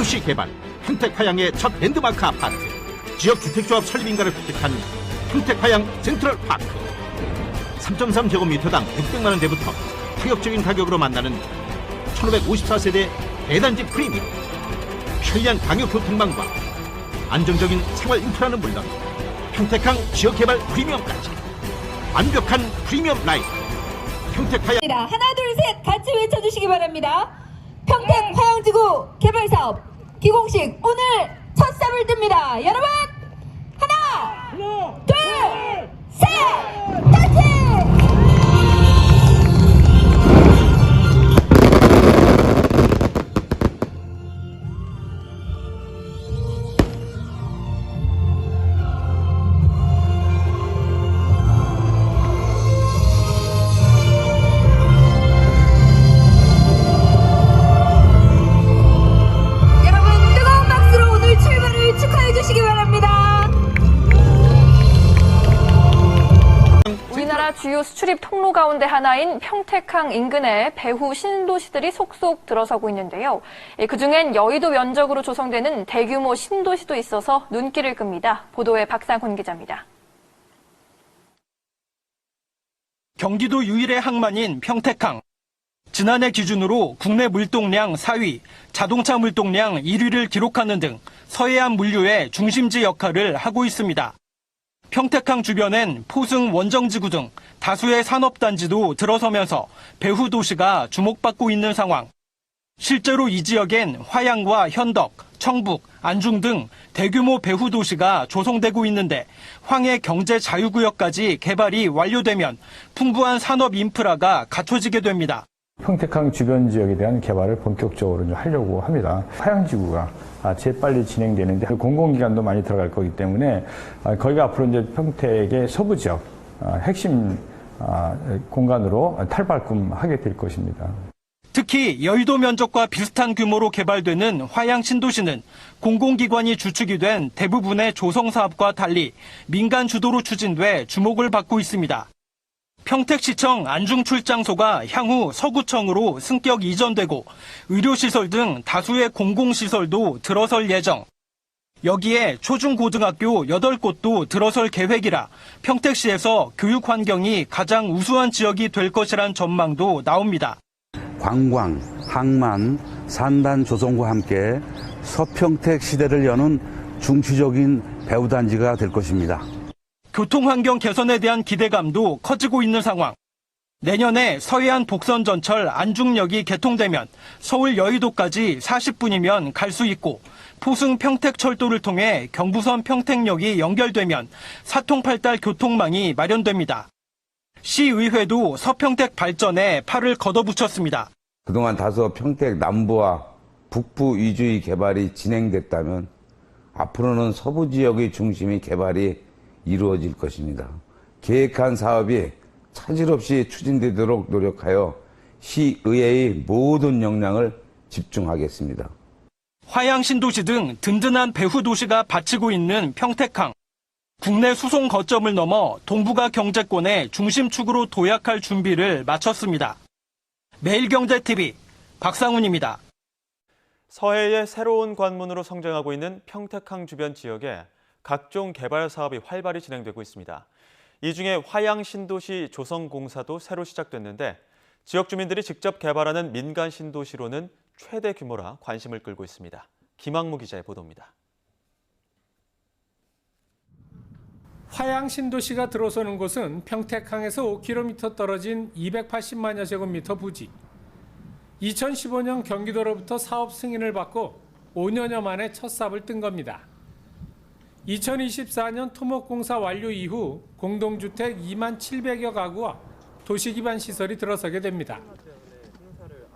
도시 개발, 평택화양의 첫 랜드마크 아파트, 지역 주택조합 설립 인가를 획득한 평택화양 센트럴파크. 3.3제곱미터당 600만 원대부터 파격적인 가격으로 만나는 1554세대 대단지 프리미엄. 편리한 광역교통망과 안정적인 생활 인프라는 물론 평택항 지역개발 프리미엄까지 완벽한 프리미엄 라이프. 평택화양. 하나 둘 셋 같이 외쳐주시기 바랍니다. 평택화양지구 개발사업 기공식 오늘 첫 삽을 뜹니다. 여러분 하나 둘 셋 같이. 우리나라 주요 수출입 통로 가운데 하나인 평택항 인근에 배후 신도시들이 속속 들어서고 있는데요. 그중엔 여의도 면적으로 조성되는 대규모 신도시도 있어서 눈길을 끕니다. 보도에 박상훈 기자입니다. 경기도 유일의 항만인 평택항. 지난해 기준으로 국내 물동량 4위, 자동차 물동량 1위를 기록하는 등 서해안 물류의 중심지 역할을 하고 있습니다. 평택항 주변엔 포승 원정지구 등 다수의 산업단지도 들어서면서 배후 도시가 주목받고 있는 상황. 실제로 이 지역엔 화양과 현덕, 청북, 안중 등 대규모 배후 도시가 조성되고 있는데 황해 경제 자유구역까지 개발이 완료되면 풍부한 산업 인프라가 갖춰지게 됩니다. 평택항 주변 지역에 대한 개발을 본격적으로 하려고 합니다. 화양지구가 재빨리 진행되는데 공공기관도 많이 들어갈 거기 때문에 거기가 앞으로 이제 평택의 서부 지역 핵심 공간으로 탈바꿈하게 될 것입니다. 특히 여의도 면적과 비슷한 규모로 개발되는 화양 신도시는 공공기관이 주축이 된 대부분의 조성 사업과 달리 민간 주도로 추진돼 주목을 받고 있습니다. 평택시청 안중출장소가 향후 서구청으로 승격 이전되고 의료시설 등 다수의 공공시설도 들어설 예정. 여기에 초중고등학교 8곳도 들어설 계획이라 평택시에서 교육 환경이 가장 우수한 지역이 될 것이란 전망도 나옵니다. 관광, 항만, 산단 조성과 함께 서평택 시대를 여는 중추적인 배후단지가 될 것입니다. 교통환경 개선에 대한 기대감도 커지고 있는 상황. 내년에 서해안 복선전철 안중역이 개통되면 서울 여의도까지 40분이면 갈 수 있고 포승 평택철도를 통해 경부선 평택역이 연결되면 사통팔달 교통망이 마련됩니다. 시의회도 서평택 발전에 팔을 걷어붙였습니다. 그동안 다소 평택 남부와 북부 위주의 개발이 진행됐다면 앞으로는 서부 지역의 중심이 개발이 이루어질 것입니다. 계획한 사업이 차질 없이 추진되도록 노력하여 시의회의 모든 역량을 집중하겠습니다. 화양 신도시 등 든든한 배후 도시가 바치고 있는 평택항. 국내 수송 거점을 넘어 동북아 경제권의 중심축으로 도약할 준비를 마쳤습니다. 매일경제TV 박상훈입니다. 서해의 새로운 관문으로 성장하고 있는 평택항 주변 지역에 각종 개발 사업이 활발히 진행되고 있습니다. 이 중에 화양 신도시 조성 공사도 새로 시작됐는데 지역 주민들이 직접 개발하는 민간 신도시로는 최대 규모라 관심을 끌고 있습니다. 김학무 기자의 보도입니다. 화양 신도시가 들어서는 곳은 평택항에서 5km 떨어진 280만여 제곱미터 부지. 2015년 경기도로부터 사업 승인을 받고 5년여 만에 첫 삽을 뜬 겁니다. 2024년 토목공사 완료 이후 공동주택 2만 700여 가구와 도시기반 시설이 들어서게 됩니다.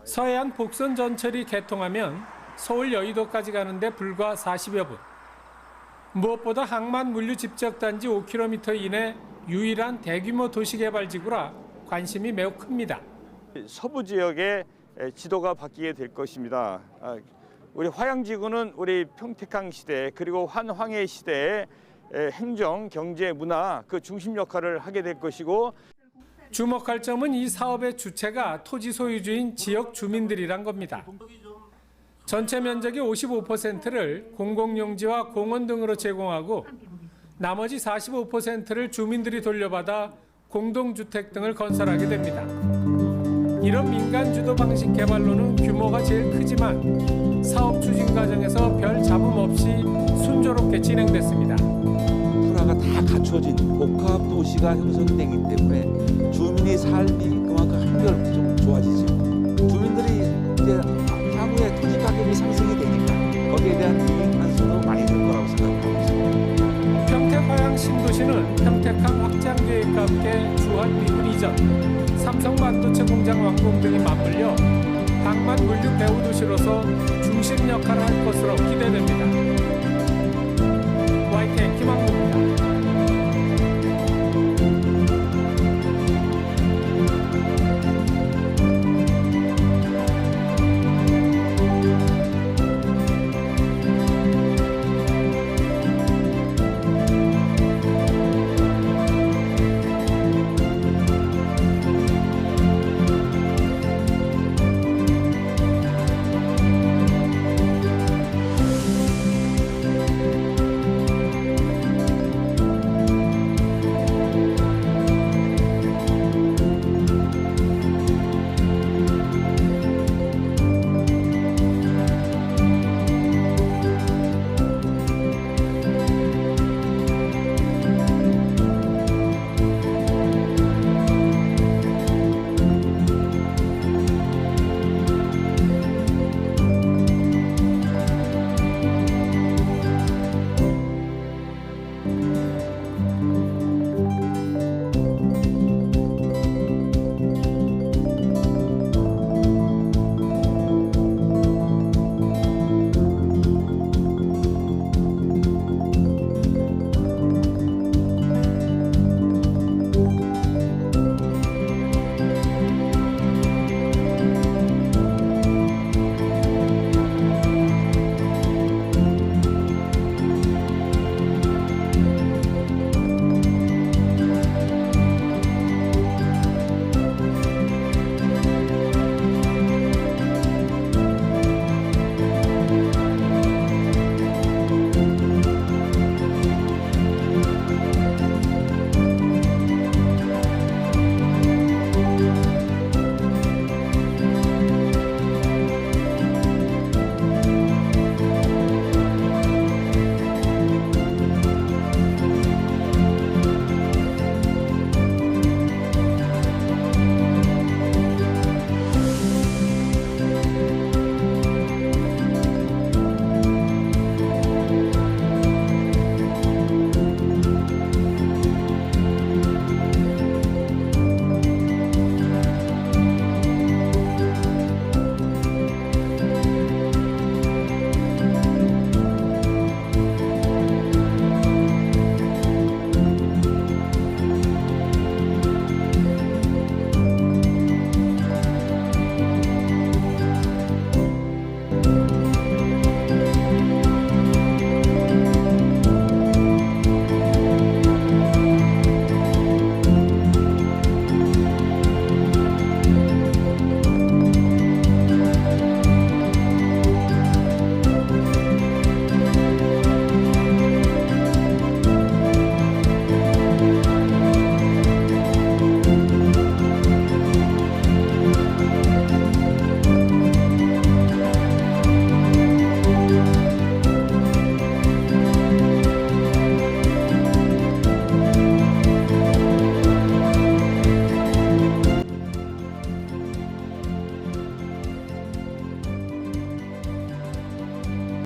서해안 복선 전철이 개통하면 서울 여의도까지 가는데 불과 40여 분. 무엇보다 항만 물류 집적단지 5km 이내 유일한 대규모 도시개발지구라 관심이 매우 큽니다. 서부 지역의 지도가 바뀌게 될 것입니다. 우리 화양지구는 우리 평택항 시대 그리고 환황해 시대의 행정, 경제, 문화 그 중심 역할을 하게 될 것이고 주목할 점은 이 사업의 주체가 토지 소유주인 지역 주민들이란 겁니다. 전체 면적의 55%를 공공용지와 공원 등으로 제공하고 나머지 45%를 주민들이 돌려받아 공동주택 등을 건설하게 됩니다. 이런 민간 주도 방식 개발로는 규모가 제일 크지만 사업 추진 과정에서 별 잡음 없이 순조롭게 진행됐습니다. 인프라가 다 갖춰진 복합 도시가 형성되기 때문에 주민의 삶이 그만큼 한결 좀 좋아지죠. 주민들이 이제 향후에 토지 가격이 상승이 되니까 거기에 대한 이익 환수도 많이 될 거라고 생각하고 있습니다. 평택화양 신도시는 평택항 확장 계획과 함께 주한 미군 이전, 삼성 반도체 공장 완공 등이 맞물려 방만 물류 배후 도시로서 중심 역할을 할 것으로 기대됩니다. YTN 김학무입니다.